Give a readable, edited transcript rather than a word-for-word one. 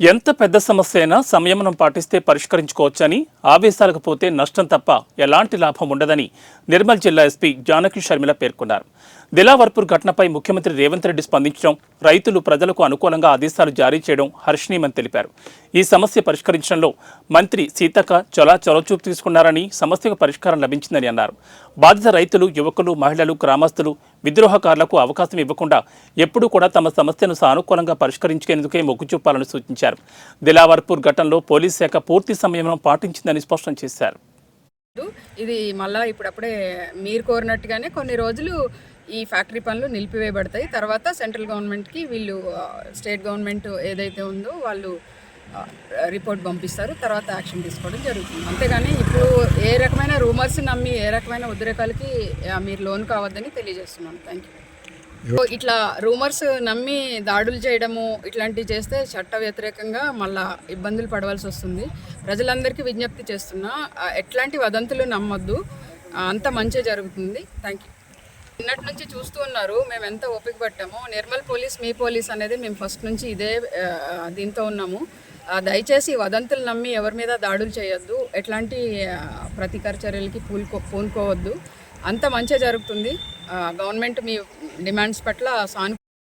ఎంత పెద్ద సమస్య అయినా సంయమనం పాటిస్తే పరిష్కరించుకోవచ్చని, ఆవేశాలకు పోతే నష్టం తప్ప ఎలాంటి లాభం ఉండదని నిర్మల్ జిల్లా ఎస్పీ జానకి షర్మిల పేర్కొన్నారు. దిలావర్పూర్ ఘటనపై ముఖ్యమంత్రి రేవంత్ రెడ్డి స్పందించడం, రైతులు ప్రజలకు అనుకూలంగా ఆదేశాలు జారీ చేయడం హర్షణీయమని తెలిపారు. ఈ సమస్య పరిష్కరించడంలో మంత్రి సీతక్క చాలా చొరవచూపు తీసుకున్నారని, సమస్యకు పరిష్కారం లభించిందని అన్నారు. బాధిత రైతులు, యువకులు, మహిళలు, గ్రామస్తులు, విద్రోహకారులకు అవకాశం ఇవ్వకుండా ఎప్పుడూ కూడా తమ సమస్యను సానుకూలంగా పరిష్కరించుకునేందుకే మొగ్గు చూపాలని సూచించారు. దిలావర్పూర్ ఘటనలో పోలీస్ శాఖ పూర్తి సంయమనం పాటించిందని స్పష్టం చేశారు. ఇది మళ్ళీ ఇప్పుడప్పుడే మీరు కోరినట్టుగానే కొన్ని రోజులు ఈ ఫ్యాక్టరీ పనులు నిలిపివేయబడతాయి. తర్వాత సెంట్రల్ గవర్నమెంట్కి వీళ్ళు స్టేట్ గవర్నమెంట్ ఏదైతే ఉందో వాళ్ళు రిపోర్ట్ పంపిస్తారు. తర్వాత యాక్షన్ తీసుకోవడం జరుగుతుంది. అంతేగాని ఇప్పుడు ఏ రకమైన రూమర్స్ నమ్మి ఏ రకమైన ఉద్రేకాలకి మీరు లోన్ కావద్దని తెలియజేస్తున్నాను. Thank you. ఇట్లా రూమర్స్ నమ్మి దాడులు చేయడము ఇట్లాంటివి చేస్తే చట్ట వ్యతిరేకంగా మళ్ళీ ఇబ్బందులు పడవలసి వస్తుంది. ప్రజలందరికీ విజ్ఞప్తి చేస్తున్నా, ఎట్లాంటి వదంతులు నమ్మొద్దు. అంత మంచి జరుగుతుంది. Thank you. నిన్నటి నుంచి చూస్తూ ఉన్నారు మేము ఎంత ఓపిక పట్టామో. నిర్మల్ పోలీస్ మీ పోలీస్ అనేది మేము ఫస్ట్ నుంచి ఇదే దీంతో ఉన్నాము. దయచేసి వదంతులు నమ్మి ఎవరి మీద దాడులు చేయొద్దు, ఎట్లాంటి ప్రతీకార చర్యలకి పూనుకోవద్దు. అంత మంచిగా జరుగుతుంది. గవర్నమెంట్ మీ డిమాండ్స్ పట్ల సానుకూల